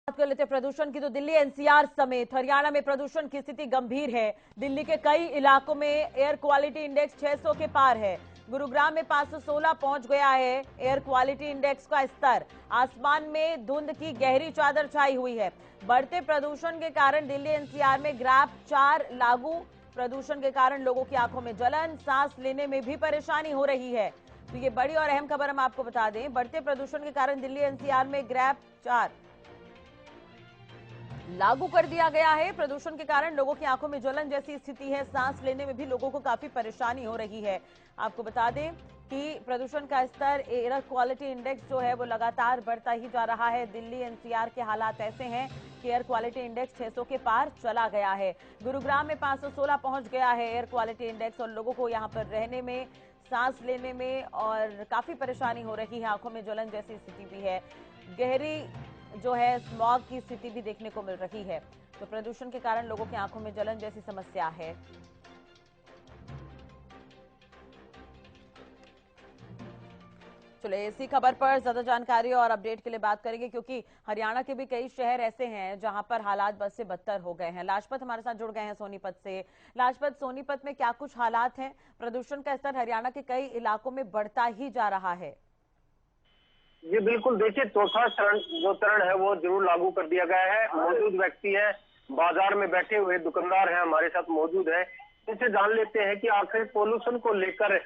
बात कर लेते हैं प्रदूषण की। तो दिल्ली एनसीआर समेत हरियाणा में प्रदूषण की स्थिति गंभीर है। दिल्ली के कई इलाकों में एयर क्वालिटी इंडेक्स 600 के पार है। गुरुग्राम में 516 पहुंच गया है एयर क्वालिटी इंडेक्स का स्तर। आसमान में धुंध की गहरी चादर छाई हुई है। बढ़ते प्रदूषण के कारण दिल्ली एनसीआर में ग्रैप 4 लागू। प्रदूषण के कारण लोगों की आंखों में जलन, सांस लेने में भी परेशानी हो रही है। तो ये बड़ी और अहम खबर हम आपको बता दें। बढ़ते प्रदूषण के कारण दिल्ली एनसीआर में ग्रैप 4 लागू कर दिया गया है। प्रदूषण के कारण लोगों की आंखों में जलन जैसी स्थिति है। सांस लेने में भी लोगों को काफी परेशानी हो रही है। आपको बता दें कि प्रदूषण का स्तर, एयर क्वालिटी इंडेक्स जो है वो लगातार बढ़ता ही जा रहा है। दिल्ली एनसीआर के हालात ऐसे हैं कि एयर क्वालिटी इंडेक्स 600 के पार चला गया है। गुरुग्राम में 516 पहुंच गया है एयर क्वालिटी इंडेक्स और लोगों को यहां पर रहने में, सांस लेने में और काफी परेशानी हो रही है। आंखों में जलन जैसी स्थिति भी है। गहरी जो है स्मॉग की स्थिति भी देखने को मिल रही है। तो प्रदूषण के कारण लोगों की आंखों में जलन जैसी समस्या है। चलिए इसी खबर पर ज्यादा जानकारी और अपडेट के लिए बात करेंगे, क्योंकि हरियाणा के भी कई शहर ऐसे हैं जहां पर हालात बद से बदतर हो गए हैं। लाजपत हमारे साथ जुड़ गए हैं सोनीपत से। लाजपत, सोनीपत में क्या कुछ हालात हैं? प्रदूषण का स्तर हरियाणा के कई इलाकों में बढ़ता ही जा रहा है। जी बिल्कुल, देखिए चौथा चरण है वो जरूर लागू कर दिया गया है। मौजूद व्यक्ति है, बाजार में बैठे हुए दुकानदार हैं, हमारे साथ मौजूद है। इनसे जान लेते हैं कि आखिर पोल्यूशन को लेकर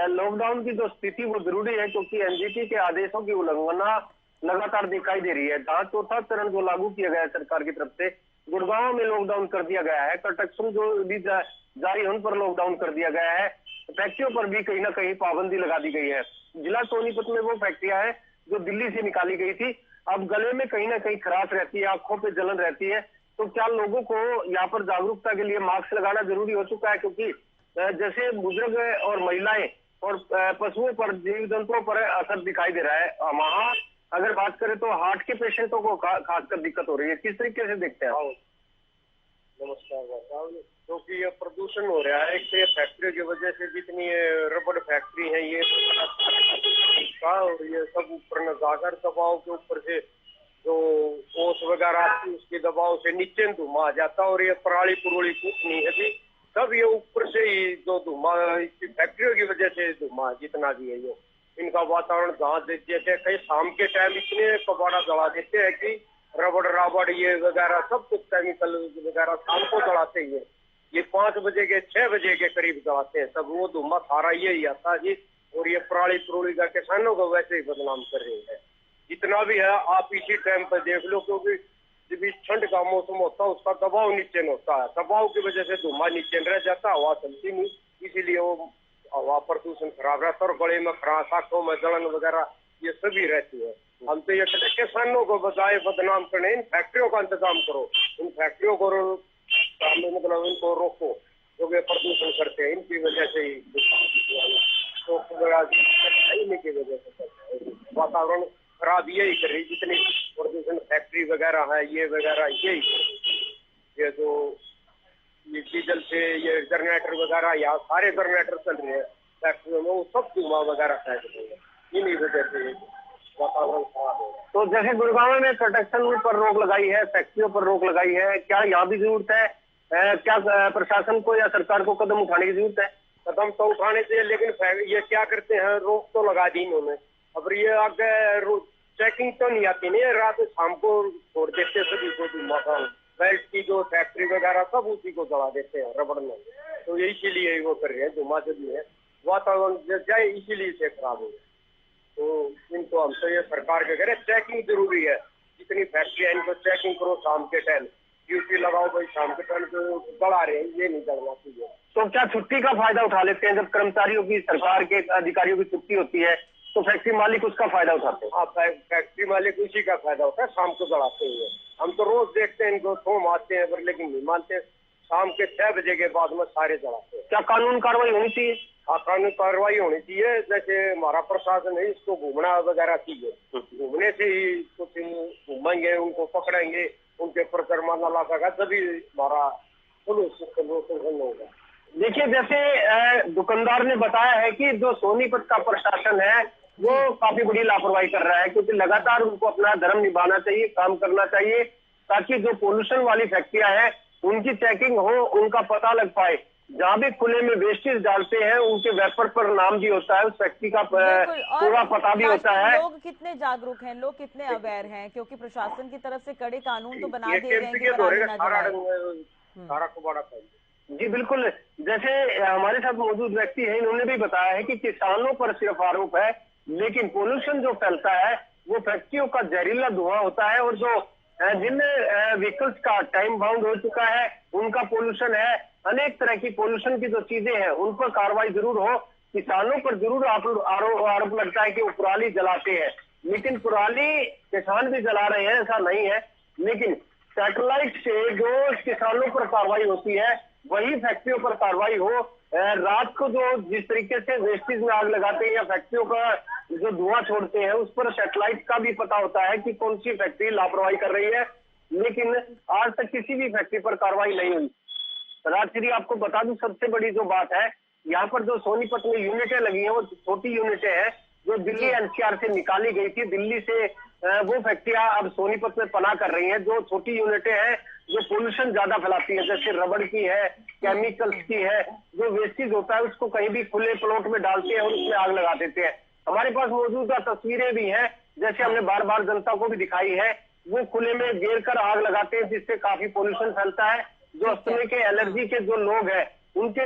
लॉकडाउन की जो स्थिति वो जरूरी है, क्योंकि एनजीटी के आदेशों की उल्लंघना लगातार दिखाई दे रही है। जहाँ चौथा चरण जो लागू किया गया है सरकार की तरफ से, गुड़गांव में लॉकडाउन कर दिया गया है। कंस्ट्रक्शन जो भी जारी उन पर लॉकडाउन कर दिया गया है। फैक्ट्रियों पर भी कहीं ना कहीं पाबंदी लगा दी गई है। जिला सोनीपत में वो फैक्ट्रियां हैं जो दिल्ली से निकाली गई थी, अब गले में कहीं ना कहीं खराश रहती है, आंखों पे जलन रहती है। तो क्या लोगों को यहाँ पर जागरूकता के लिए मास्क लगाना जरूरी हो चुका है, क्योंकि जैसे बुजुर्ग और महिलाएं और पशुओं पर, जीव जंतुओं पर असर दिखाई दे रहा है। वहाँ अगर बात करें तो हार्ट के पेशेंटों को खासकर दिक्कत हो रही है। किस तरीके से देखते हैं? नमस्कार साहब, क्योंकि ये प्रदूषण हो रहा है, एक तो ये फैक्ट्री की वजह से, जितनी रबड़ फैक्ट्री है ये और ये सब ऊपर न जाकर दबाव के ऊपर से जो ओस वगैरह आती है उसके दबाव से नीचे धुआं आ जाता है। और ये पराली पुरोली कुछ नहीं है भी, सब ये ऊपर से ही जो धुआं फैक्ट्रियों की वजह से धुआं जितना भी है ये इनका वातावरण जहाँ देते हैं। कई शाम के टाइम इतने कबाड़ा जला देते हैं कि रबड़ राबड़ ये वगैरह सब कुछ केमिकल वगैरह शाम को जलाते हैं। ये 5 बजे के 6 बजे के करीब जलाते हैं सब, वो धुआं सारा यही आता है जी। और ये पराली पुरोली का किसानों को वैसे ही बदनाम कर रही है। जितना भी है आप इसी टाइम पर देख लो, क्योंकि जब ठंड का मौसम होता है उसका दबाव नीचे होता है, दबाव की वजह से धुआं नीचे रह जाता है, हवा चलती नहीं, इसीलिए वो हवा प्रदूषण खराब रहता है और गले में खराश, आंखों में जलन वगैरह ये सभी रहती है। हम तो ये कहते हैं किसानों को बजाय बदनाम करने इन फैक्ट्रियों का इंतजाम करो, इन फैक्ट्रियों को मतलब इनको रोको, जो ये प्रदूषण करते हैं इनकी वजह से ही की वजह से वातावरण खराब यही कर रही। जितनी प्रदूषण फैक्ट्री वगैरह है ये वगैरह यही, ये जो ये डीजल से ये जनरेटर वगैरह यहाँ सारे जनरेटर चल रहे हैं फैक्ट्रियों में, वो सब धुआं वगैरह फेंक रहे हैं, इन्हीं वजह से वातावरण खराब है। तो जैसे गुड़गांव में कंस्ट्रक्शन पर रोक लगाई है, फैक्ट्रियों पर रोक लगाई है, क्या यहाँ भी जरूरत है? क्या प्रशासन को या सरकार को कदम उठाने की जरूरत है? कदम तो उठाने चाहिए, लेकिन ये क्या करते हैं, रोक तो लगा दी इन्होंने, अब ये आगे चेकिंग तो नहीं आती, नहीं रात शाम को छोड़ देते सभी को मकान बेल्ट की जो फैक्ट्री वगैरह सब उसी को जला देते हैं रबड़ में। तो ये इसीलिए वो कर रहे हैं, धुआं जो भी है वातावरण जाए इसीलिए से खराब हो। तो इनको हम तो ये सरकार के कह रहे चेकिंग जरूरी है, जितनी फैक्ट्री है इनको चेकिंग करो शाम के टाइम, ड्यूटी लगाओ भाई, शाम के टाइम जो जला रहे हैं ये नहीं जलना चाहिए। तो क्या छुट्टी का फायदा उठा लेते हैं? जब कर्मचारियों की, सरकार के अधिकारियों की छुट्टी होती है तो फैक्ट्री मालिक उसका फायदा उठाते हैं? हाँ, फैक्ट्री मालिक उसी का फायदा होता है, शाम को जलाते हैं। हम तो रोज देखते हैं इनको, थोम आते हैं पर लेकिन नहीं मानते, शाम के 6 बजे के बाद में सारे जलाते हैं। क्या कानून कार्रवाई होनी चाहिए? हाँ, कानूनी कार्रवाई होनी चाहिए। जैसे हमारा प्रशासन है इसको घूमना वगैरह चाहिए, घूमने से ही कुछ घूमेंगे, उनको पकड़ेंगे, उनके ऊपर जुर्माना लगाएगा तभी हमारा सोल्यूशन होगा। देखिए जैसे दुकानदार ने बताया है कि जो सोनीपत का प्रशासन है वो काफी बड़ी लापरवाही कर रहा है, क्योंकि लगातार उनको अपना धर्म निभाना चाहिए, काम करना चाहिए, ताकि जो पोल्यूशन वाली फैक्ट्रियां हैं उनकी चेकिंग हो, उनका पता लग पाए। जहाँ भी खुले में वेस्टेज डालते हैं उनके वेपर पर नाम भी होता है, उस फैक्ट्री का पूरा पता भी होता है। लोग कितने जागरूक हैं, लोग कितने अवेयर हैं, क्योंकि प्रशासन की तरफ से कड़े कानून तो बना दिए गए हैं कि पराली ना जलाएं। जी बिल्कुल, जैसे हमारे साथ मौजूद व्यक्ति है, इन्होंने भी बताया है कि किसानों पर सिर्फ आरोप है, लेकिन पोल्यूशन जो फैलता है वो फैक्ट्रियों का जहरीला धुआं होता है, और जो जिन व्हीकल्स का टाइम बाउंड हो चुका है उनका पोल्यूशन है, अनेक तरह की पोल्यूशन की जो चीजें हैं उन पर कार्रवाई जरूर हो। किसानों पर जरूर आरोप लगता है कि वो पराली जलाते हैं, लेकिन पराली किसान भी जला रहे हैं, ऐसा नहीं है। लेकिन सैटेलाइट से जो किसानों पर कार्रवाई होती है वही फैक्ट्रियों पर कार्रवाई हो। रात को जो जिस तरीके से वेस्टेज में आग लगाते हैं या फैक्ट्रियों का जो धुआं छोड़ते हैं उस पर सैटेलाइट का भी पता होता है कि कौन सी फैक्ट्री लापरवाही कर रही है, लेकिन आज तक किसी भी फैक्ट्री पर कार्रवाई नहीं हुई। राजश्री, आपको बता दूं, सबसे बड़ी जो बात है, यहाँ पर जो सोनीपत में यूनिटें लगी हैं वो छोटी यूनिटें हैं जो दिल्ली एनसीआर से निकाली गई थी। दिल्ली से वो फैक्ट्रियां अब सोनीपत में पनाह कर रही हैं। जो छोटी यूनिटें हैं जो पोल्यूशन ज्यादा फैलाती है, जैसे रबड़ की है, केमिकल्स की है, जो वेस्टेज होता है उसको कहीं भी खुले प्लॉट में डालते हैं और उसमें आग लगा देते हैं। हमारे पास मौजूदा तस्वीरें भी हैं, जैसे हमने बार बार जनता को भी दिखाई है, वो खुले में घेर कर आग लगाते हैं जिससे काफी पोल्यूशन फैलता है। जो अस्थमा के एलर्जी के जो लोग हैं उनके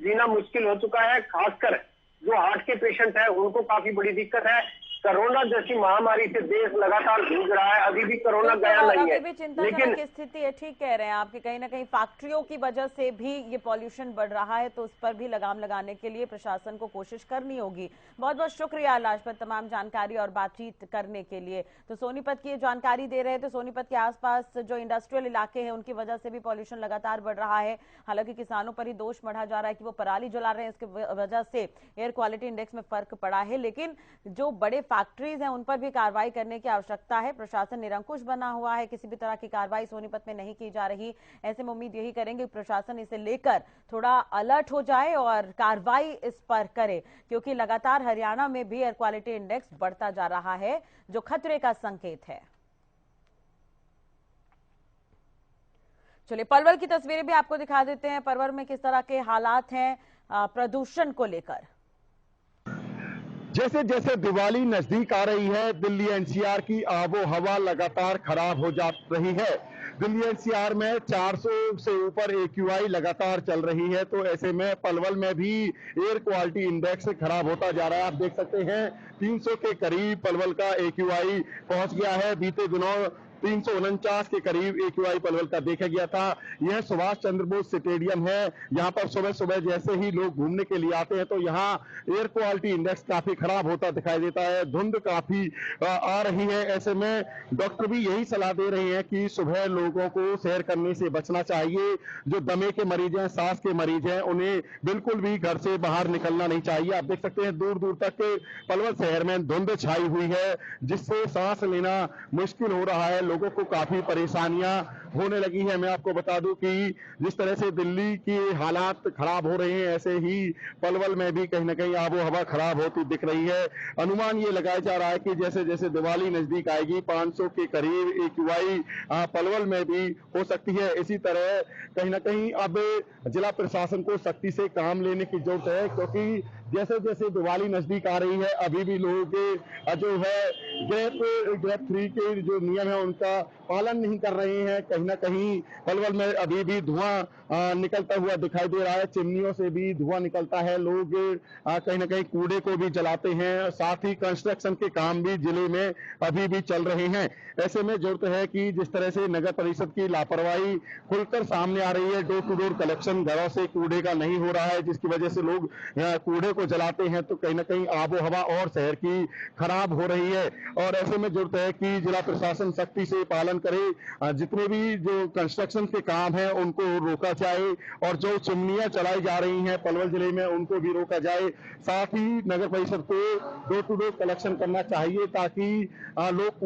जीना मुश्किल हो चुका है, खासकर जो हार्ट के पेशेंट हैं उनको काफी बड़ी दिक्कत है। कोरोना जैसी महामारी से देश लगातार जूझ रहा है, अभी भी कोरोना गया नहीं है, भी चिंताजनक स्थिति है। ठीक कह रहे हैं आप कि कहीं ना कहीं फैक्ट्रियों की वजह से भी ये पॉल्यूशन बढ़ रहा है, तो उस पर भी लगाम लगाने के लिए प्रशासन को कोशिश करनी होगी। बहुत बहुत शुक्रिया लाजपत, तमाम जानकारी और बातचीत करने के लिए। तो सोनीपत की जानकारी दे रहे थे, सोनीपत के आसपास जो इंडस्ट्रियल इलाके हैं उनकी वजह से भी पॉल्यूशन लगातार बढ़ रहा है। हालांकि किसानों पर ही दोष मढ़ा जा रहा है कि वो पराली जला रहे हैं, इसकी वजह से एयर क्वालिटी इंडेक्स में फर्क पड़ा है, लेकिन जो बड़े फैक्ट्रीज हैं उन पर भी कार्रवाई करने की आवश्यकता है। प्रशासन निरंकुश बना हुआ है, किसी भी तरह की कार्रवाई सोनीपत में नहीं की जा रही। ऐसे में उम्मीद यही करेंगे प्रशासन इसे लेकर थोड़ा अलर्ट हो जाए और कार्रवाई इस पर करे, क्योंकि लगातार हरियाणा में भी एयर क्वालिटी इंडेक्स बढ़ता जा रहा है, जो खतरे का संकेत है। चलिए पलवल की तस्वीरें भी आपको दिखा देते हैं। पलवल में किस तरह के हालात हैं प्रदूषण को लेकर। जैसे जैसे दिवाली नजदीक आ रही है, दिल्ली एनसीआर की आबो हवा लगातार खराब हो जा रही है। दिल्ली एनसीआर में 400 से ऊपर AQI लगातार चल रही है, तो ऐसे में पलवल में भी एयर क्वालिटी इंडेक्स खराब होता जा रहा है। आप देख सकते हैं 300 के करीब पलवल का AQI पहुंच गया है। बीते दिनों 349 के करीब AQI पलवल का देखा गया था। यह सुभाष चंद्र बोस स्टेडियम है। यहाँ पर सुबह सुबह जैसे ही लोग घूमने के लिए आते हैं तो यहाँ एयर क्वालिटी इंडेक्स काफी खराब होता दिखाई देता है। धुंध काफी आ रही है। ऐसे में डॉक्टर भी यही सलाह दे रहे हैं कि सुबह लोगों को सैर करने से बचना चाहिए। जो दमे के मरीज हैं, सांस के मरीज हैं, उन्हें बिल्कुल भी घर से बाहर निकलना नहीं चाहिए। आप देख सकते हैं दूर दूर तक पलवल शहर में धुंध छाई हुई है, जिससे सांस लेना मुश्किल हो रहा है। लोगों को काफी परेशानियां होने लगी है। मैं आपको बता दूं कि जिस तरह से दिल्ली की हालात खराब हो रहे हैं, ऐसे ही पलवल में भी कहीं ना कहीं आबो हवा खराब होती दिख रही है। अनुमान ये लगाया जा रहा है कि जैसे जैसे दिवाली नजदीक आएगी 500 के करीब AQI पलवल में भी हो सकती है। इसी तरह कहीं ना कहीं अब जिला प्रशासन को सख्ती से काम लेने की जरूरत है, क्योंकि जैसे जैसे दिवाली नजदीक आ रही है अभी भी लोग जो है गैप फ्री के जो नियम है उनका पालन नहीं कर रहे हैं। कहीं ना कहीं पलवल में अभी भी धुआं निकलता हुआ दिखाई दे रहा है। चिमनियों से भी धुआं निकलता है। लोग कहीं ना कहीं कूड़े को भी जलाते हैं। साथ ही कंस्ट्रक्शन के काम भी जिले में अभी भी चल रहे हैं। ऐसे में जरूरत है कि जिस तरह से नगर परिषद की लापरवाही खुलकर सामने आ रही है, डोर टू डोर कलेक्शन घरों से कूड़े का नहीं हो रहा है, जिसकी वजह से लोग कूड़े को जलाते हैं, तो कहीं ना कहीं आबो हवा और शहर की खराब हो रही है। और ऐसे में जरूरत है कि जिला प्रशासन सख्ती से पालन करे। जितने भी जो कंस्ट्रक्शन के काम है उनको रोका जाए, और जो चिमनियां चलाई जा रही हैं पलवल जिले में उनको भी रोका जाए। साथ ही नगर परिषद को डोर टू डोर कलेक्शन करना चाहिए, ताकि लोग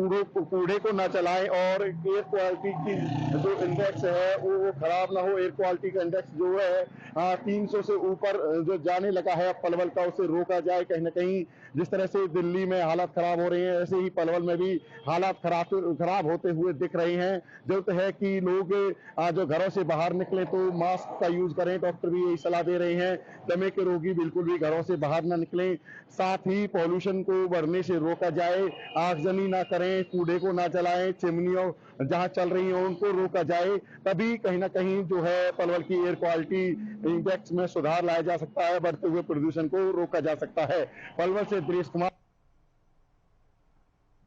कूड़े को न चलाएं और एयर क्वालिटी की जो इंडेक्स है वो खराब ना हो। एयर क्वालिटी का इंडेक्स जो है 300 से ऊपर जो जाने लगा है पलवल पलवल का उसे रोका जाए। कहीं ना कहीं जिस तरह से दिल्ली में हालात खराब हो रहे हैं, ऐसे ही पलवल में भी हालात खराब होते हुए दिख रहे हैं। जरूरत है कि लोग जो घरों से बाहर निकले तो मास्क का यूज करें। डॉक्टर भी यही सलाह दे रहे हैं। दमे के रोगी बिल्कुल भी घरों से बाहर ना निकलें। साथ ही पॉल्यूशन को बढ़ने से रोका जाए, आगजनी ना करें, कूड़े को ना जलाएं, चिमनियों जहां चल रही हैं उनको रोका जाए। तभी कहीं ना कहीं जो है पलवल की एयर क्वालिटी इंडेक्स में सुधार लाया जा सकता है, बढ़ते हुए प्रदूषण को रोका जा सकता है। पलवल से दिनेश कुमार।